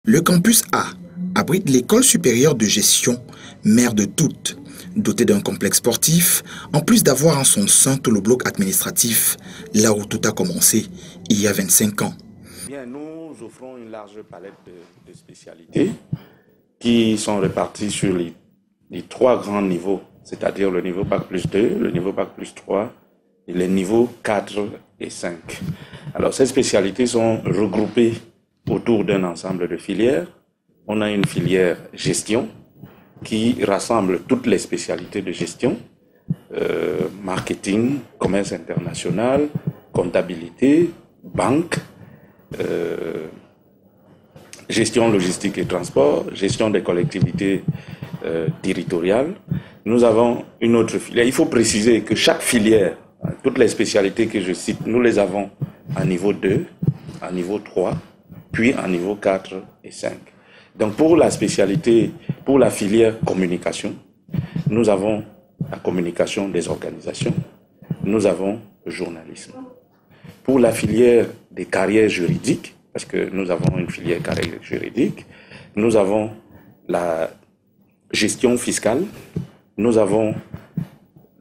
Le campus A abrite l'école supérieure de gestion, mère de toutes, dotée d'un complexe sportif, en plus d'avoir en son sein tout le bloc administratif, là où tout a commencé il y a 25 ans. Bien, nous offrons une large palette de spécialités qui sont réparties sur les trois grands niveaux, c'est-à-dire le niveau Bac plus 2, le niveau Bac plus 3 et les niveaux 4 et 5. Alors, ces spécialités sont regroupées autour d'un ensemble de filières. On a une filière gestion qui rassemble toutes les spécialités de gestion, marketing, commerce international, comptabilité, banque, gestion logistique et transport, gestion des collectivités territoriales. Nous avons une autre filière. Il faut préciser que chaque filière, toutes les spécialités que je cite, nous les avons à niveau 2, à niveau 3, puis à niveau 4 et 5. Donc pour la spécialité, pour la filière communication, nous avons la communication des organisations, nous avons le journalisme. Pour la filière des carrières juridiques, parce que nous avons une filière carrière juridique, nous avons la gestion fiscale, nous avons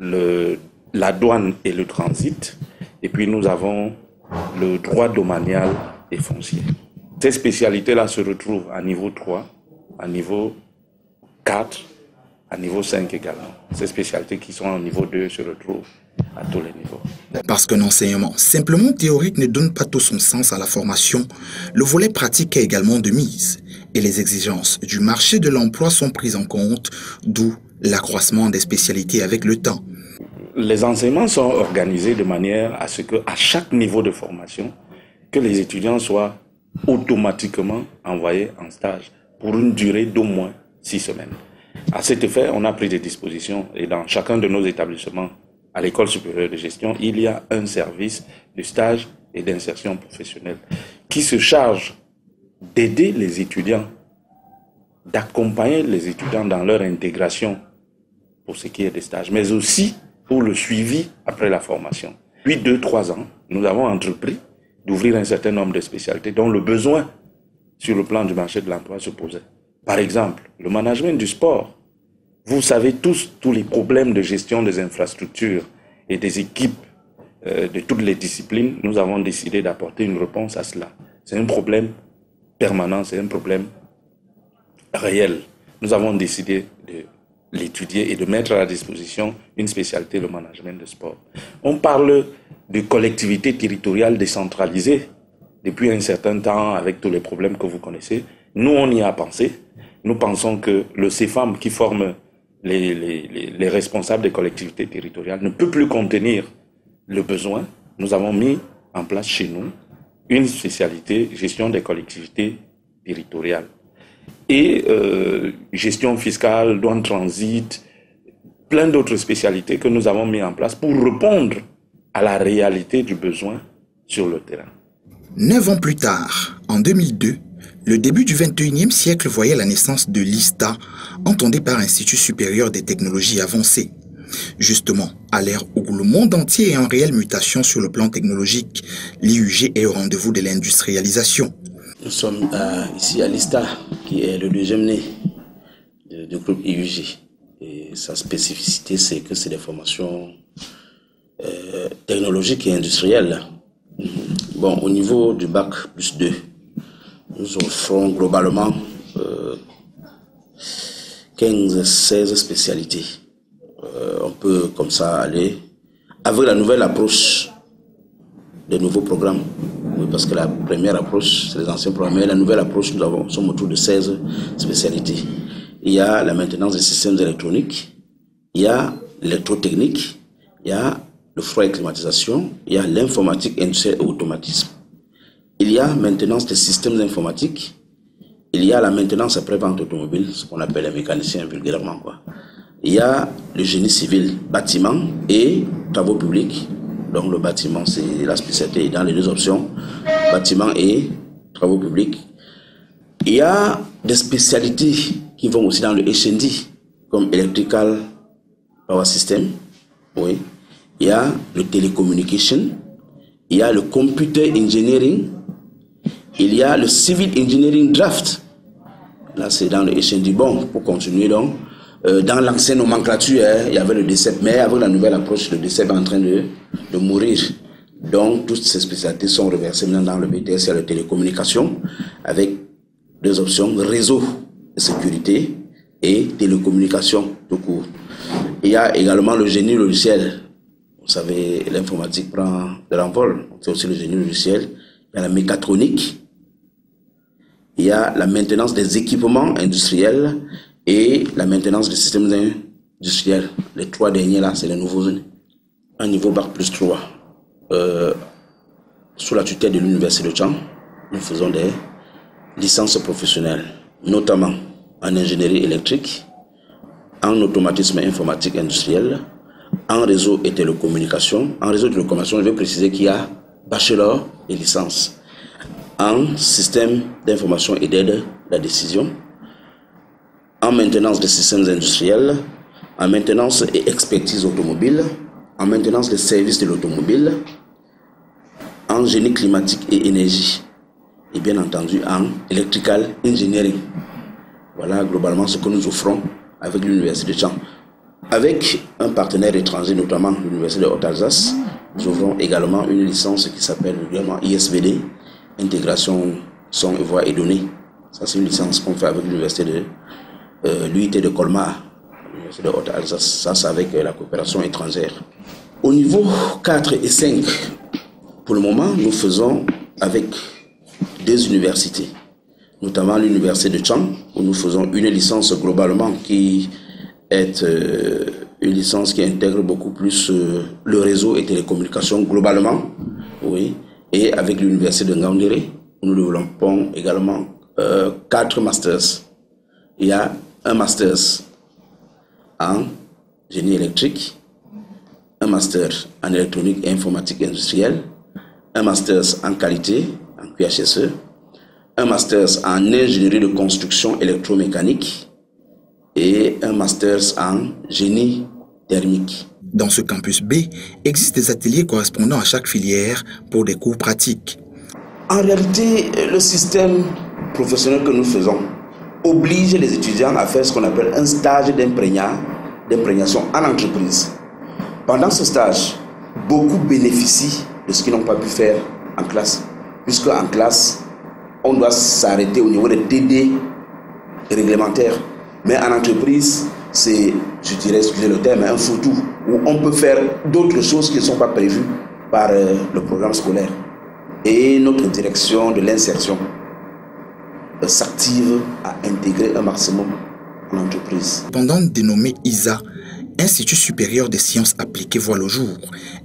la douane et le transit, et puis nous avons le droit domanial et foncier. Ces spécialités-là se retrouvent à niveau 3, à niveau 4, à niveau 5 également. Ces spécialités qui sont au niveau 2 se retrouvent à tous les niveaux. Parce qu'un enseignement simplement théorique ne donne pas tout son sens à la formation, le volet pratique est également de mise et les exigences du marché de l'emploi sont prises en compte, d'où l'accroissement des spécialités avec le temps. Les enseignements sont organisés de manière à ce qu'à chaque niveau de formation, que les étudiants soient automatiquement envoyés en stage pour une durée d'au moins 6 semaines. À cet effet, on a pris des dispositions et dans chacun de nos établissements, à l'école supérieure de gestion, il y a un service de stage et d'insertion professionnelle qui se charge d'aider les étudiants, d'accompagner les étudiants dans leur intégration pour ce qui est des stages, mais aussi pour le suivi après la formation. Depuis 2-3 ans, nous avons entrepris d'ouvrir un certain nombre de spécialités dont le besoin sur le plan du marché de l'emploi se posait. Par exemple, le management du sport. Vous savez tous les problèmes de gestion des infrastructures et des équipes de toutes les disciplines. Nous avons décidé d'apporter une réponse à cela. C'est un problème permanent, c'est un problème réel. Nous avons décidé de l'étudier et de mettre à la disposition une spécialité, le management de sport. On parle de collectivités territoriales décentralisées depuis un certain temps avec tous les problèmes que vous connaissez. Nous, on y a pensé. Nous pensons que le CEFAM qui forme les responsables des collectivités territoriales ne peut plus contenir le besoin. Nous avons mis en place chez nous une spécialité gestion des collectivités territoriales et gestion fiscale, douane transit, plein d'autres spécialités que nous avons mis en place pour répondre à la réalité du besoin sur le terrain. 9 ans plus tard, en 2002, le début du 21e siècle voyait la naissance de l'ISTA, entendue par Institut supérieur des technologies avancées. Justement, à l'ère où le monde entier est en réelle mutation sur le plan technologique, l'IUG est au rendez-vous de l'industrialisation. Nous sommes ici à l'ISTA, qui est le deuxième né du groupe IUG. Et sa spécificité, c'est que c'est des formations technologiques et industrielles. Bon, au niveau du bac plus 2, nous offrons globalement 15-16 spécialités. On peut comme ça aller avec la nouvelle approche des nouveaux programmes. Oui, parce que la première approche, c'est les anciens programmes, mais la nouvelle approche, nous sommes autour de 16 spécialités. Il y a la maintenance des systèmes électroniques, il y a l'électrotechnique, il y a le froid et climatisation, il y a l'informatique industrielle et automatisme. Il y a maintenance des systèmes informatiques, il y a la maintenance après-vente automobile, ce qu'on appelle les mécaniciens vulgairement, quoi. Il y a le génie civil, bâtiment et travaux publics. Donc le bâtiment, c'est la spécialité dans les deux options, bâtiment et travaux publics. Il y a des spécialités qui vont aussi dans le HND, comme Electrical Power System, oui. Il y a le Telecommunication, il y a le Computer Engineering, il y a le Civil Engineering Draft, Là, c'est dans le HND. Bon, pour continuer donc, dans l'ancienne nomenclature, il y avait le DCEP, mais avec la nouvelle approche, le DCEP est en train de mourir. Donc, toutes ces spécialités sont reversées maintenant dans le BTS, il y a la télécommunication, avec deux options, réseau de sécurité et télécommunication tout court. Il y a également le génie logiciel. Vous savez, l'informatique prend de l'envol. C'est aussi le génie logiciel. Il y a la mécatronique. Il y a la maintenance des équipements industriels et la maintenance des systèmes industriels. Les trois derniers là, c'est les nouveaux. Un niveau Bac+3. Sous la tutelle de l'Université de Tchang, nous faisons des licences professionnelles, notamment en ingénierie électrique, en automatisme informatique industriel, en réseau et télécommunication. En réseau et télécommunication, je vais préciser qu'il y a bachelor et licence. En système d'information et d'aide à la décision, en maintenance des systèmes industriels, en maintenance et expertise automobile, en maintenance des services de l'automobile, en génie climatique et énergie, et bien entendu en electrical engineering. Voilà globalement ce que nous offrons avec l'Université de Tchang. Avec un partenaire étranger, notamment l'Université de Haute-Alsace, nous offrons également une licence qui s'appelle également ISVD, intégration son et voix et données. Ça, c'est une licence qu'on fait avec l'Université de l'UIT de Colmar, l'Université de Haute-Alsace. Ça, c'est avec la coopération étrangère. Au niveau 4 et 5, pour le moment, nous faisons avec deux universités, notamment l'Université de Tchang, où nous faisons une licence globalement qui est une licence qui intègre beaucoup plus le réseau et télécommunications globalement, oui, et avec l'Université de Ngaoundéré, où nous développons également 4 masters. Il y a un master en génie électrique, un master en électronique et informatique industrielle, un master en qualité, en QHSE, un master en ingénierie de construction électromécanique et un master en génie thermique. Dans ce campus B, existent des ateliers correspondant à chaque filière pour des cours pratiques. En réalité, le système professionnel que nous faisons oblige les étudiants à faire ce qu'on appelle un stage d'imprégnation en entreprise. Pendant ce stage, beaucoup bénéficient de ce qu'ils n'ont pas pu faire en classe, puisque en classe, on doit s'arrêter au niveau des TD réglementaires. Mais en entreprise, c'est, je dirais, excusez le terme, un foutu, où on peut faire d'autres choses qui ne sont pas prévues par le programme scolaire. Et notre direction de l'insertion s'active à intégrer un maximum en entreprise. Pendant dénommé ISA, Institut supérieur des sciences appliquées voit le jour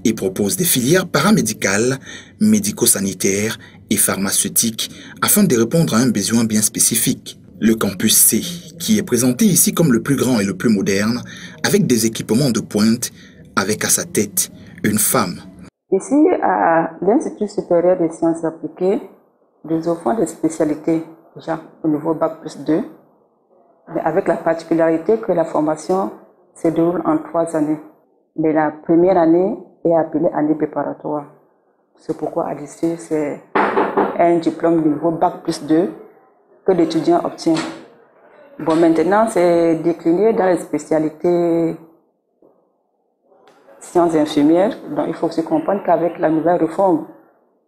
et propose des filières paramédicales, médico-sanitaires et pharmaceutiques afin de répondre à un besoin bien spécifique. Le campus C, qui est présenté ici comme le plus grand et le plus moderne, avec des équipements de pointe, avec à sa tête une femme. Ici, à l'Institut supérieur des sciences appliquées, nous offrons des spécialités déjà au niveau Bac+2, mais avec la particularité que la formation se déroule en 3 années. Mais la première année est appelée année préparatoire. C'est pourquoi à l'issue, c'est un diplôme de niveau Bac+2 que l'étudiant obtient. Bon, maintenant, c'est décliné dans les spécialités sciences infirmières. Donc, il faut aussi comprendre qu'avec la nouvelle réforme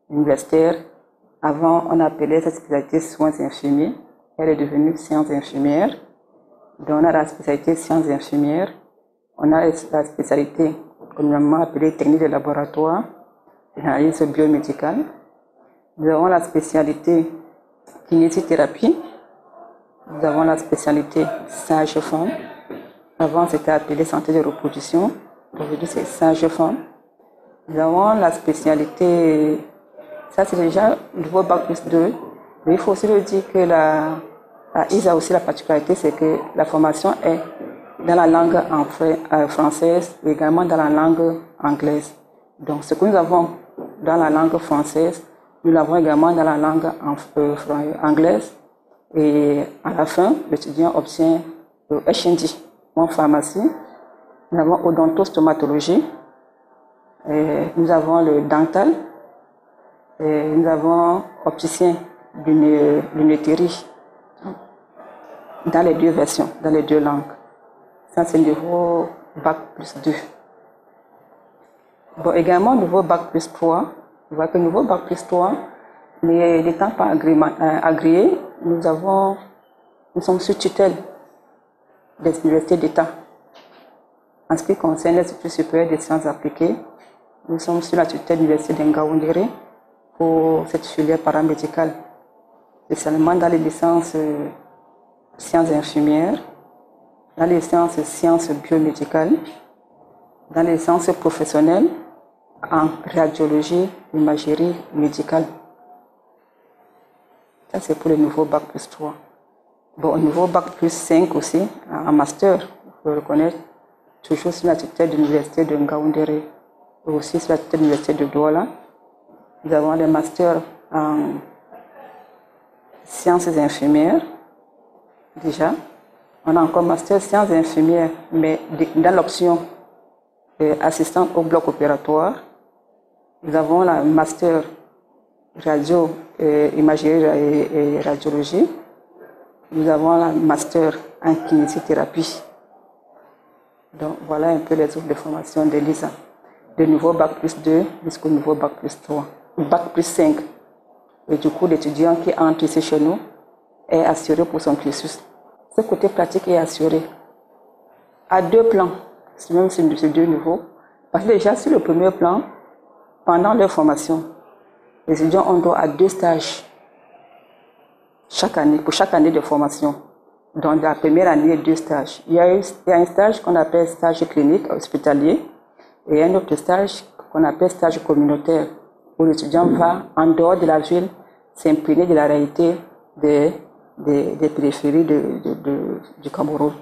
universitaire, avant, on appelait cette spécialité soins infirmiers. Elle est devenue sciences infirmières. Donc, on a la spécialité sciences infirmières. On a la spécialité communément appelée technique de laboratoire, analyse biomédicale. Nous avons la spécialité kinésithérapie. Nous avons la spécialité sage-femme. Avant, c'était appelé santé de reproduction. Aujourd'hui, c'est sage-femme. Nous avons la spécialité, ça c'est déjà le niveau Bac+2. Mais il faut aussi le dire que la ISA a aussi la particularité, c'est que la formation est dans la langue française et également dans la langue anglaise. Donc, ce que nous avons dans la langue française, nous l'avons également dans la langue anglaise. Et à la fin, l'étudiant obtient le HND en pharmacie. Nous avons odontostomatologie. Nous avons le dental. Nous avons opticien lunetterie. dans les deux versions, dans les deux langues. Ça, c'est niveau Bac plus 2. Bon, également, niveau Bac plus 3. Vous voyez que niveau Bac plus 3, n'étant pas agréés, nous sommes sous tutelle des universités d'État. En ce qui concerne l'Institut supérieur des sciences appliquées, nous sommes sous la tutelle de l'Université de Ngaoundéré pour cette filière paramédicale, spécialement dans les licences sciences infirmières, dans les licences sciences biomédicales, dans les licences professionnelles en radiologie, imagerie médicale. Ça, c'est pour le nouveau Bac plus 3. Bon, au niveau Bac plus 5 aussi, en master, il faut le reconnaître, toujours sur la tutelle de l'Université de Ngaoundéré, et aussi sur la tutelle de l'Université de Douala. Nous avons les masters en sciences infirmières, déjà. On a encore master sciences infirmières, mais dans l'option assistante au bloc opératoire. Nous avons la master radio, imagerie et radiologie. Nous avons la master en kinésithérapie. Donc voilà un peu les autres de formation de l'ISA. De niveau Bac plus 2 jusqu'au niveau Bac plus 3. Bac plus 5. Et du coup, l'étudiant qui entre ici chez nous est assuré pour son cursus. Ce côté pratique est assuré à deux plans, même sur deux niveaux. Parce que déjà, sur le premier plan, pendant leur formation, les étudiants ont droit à 2 stages chaque année, pour chaque année de formation. Donc, la première année, il y a 2 stages. Il y a un stage qu'on appelle stage clinique hospitalier et un autre stage qu'on appelle stage communautaire, où l'étudiant va, en dehors de la ville, s'imprégner de la réalité des périphéries du Cameroun.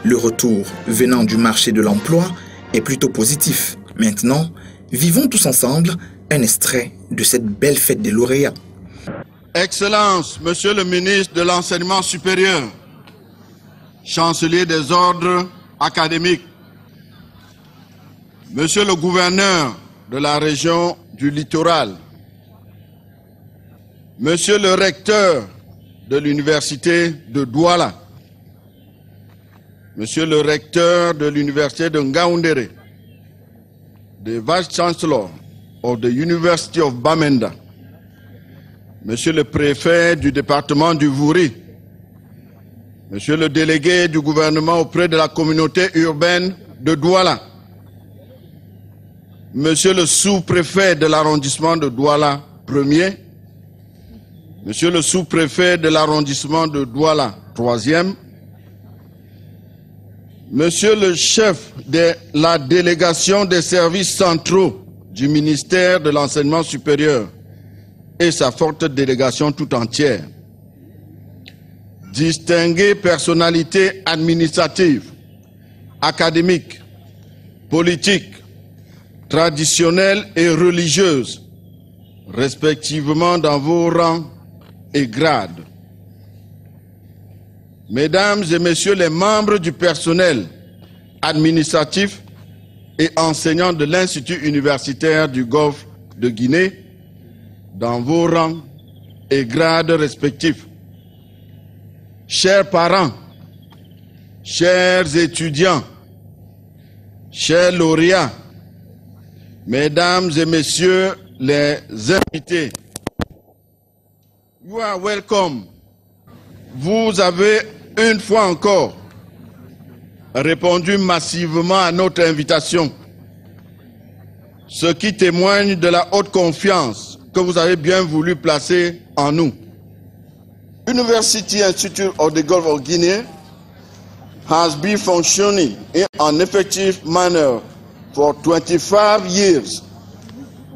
Le retour venant du marché de l'emploi est plutôt positif. Maintenant, vivons tous ensemble un extrait de cette belle fête des lauréats. Excellences, Monsieur le ministre de l'Enseignement supérieur, chancelier des ordres académiques, Monsieur le gouverneur de la région du littoral, Monsieur le recteur de l'université de Douala, Monsieur le recteur de l'université de Ngaoundéré, the Vice Chancellor of the University of Bamenda, Monsieur le préfet du département du Vouri, Monsieur le délégué du gouvernement auprès de la communauté urbaine de Douala, Monsieur le sous-préfet de l'arrondissement de Douala 1er, Monsieur le sous-préfet de l'arrondissement de Douala 3e, Monsieur le chef de la délégation des services centraux du ministère de l'Enseignement supérieur et sa forte délégation tout entière, distinguées personnalités administratives, académiques, politiques, traditionnelles et religieuses, respectivement dans vos rangs et grades. Mesdames et messieurs les membres du personnel administratif et enseignants de l'Institut universitaire du Golfe de Guinée, dans vos rangs et grades respectifs. Chers parents, chers étudiants, chers lauréats, mesdames et messieurs les invités, you are welcome. Vous avez une fois encore répondu massivement à notre invitation, ce qui témoigne de la haute confiance que vous avez bien voulu placer en nous. University Institute of the Gulf of Guinea has been functioning in an effective manner for 25 years.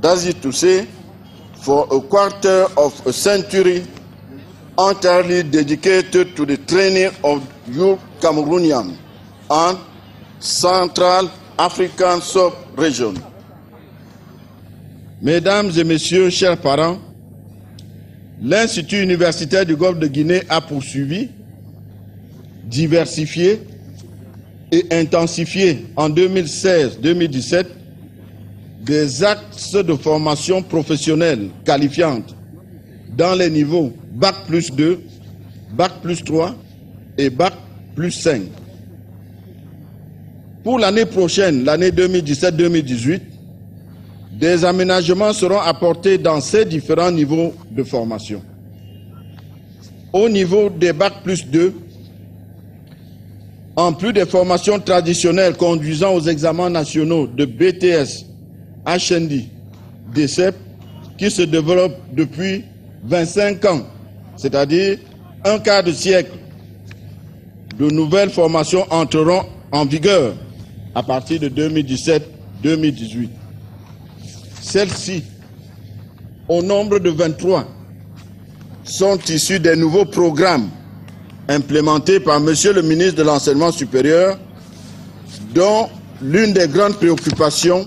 That's it to say, for a quarter of a century, entirely dedicated to the training of youth Cameroonian and Central African sub-region. Mesdames et messieurs, chers parents, l'Institut universitaire du Golfe de Guinée a poursuivi, diversifié et intensifier en 2016-2017 des axes de formation professionnelle qualifiante dans les niveaux Bac plus 2, Bac plus 3 et Bac plus 5. Pour l'année prochaine, l'année 2017-2018, des aménagements seront apportés dans ces différents niveaux de formation. Au niveau des Bac plus 2, en plus des formations traditionnelles conduisant aux examens nationaux de BTS, HND, DCEP, qui se développent depuis 25 ans, c'est-à-dire un quart de siècle, de nouvelles formations entreront en vigueur à partir de 2017-2018. Celles-ci, au nombre de 23, sont issues des nouveaux programmes implémentés par Monsieur le ministre de l'Enseignement supérieur, dont l'une des grandes préoccupations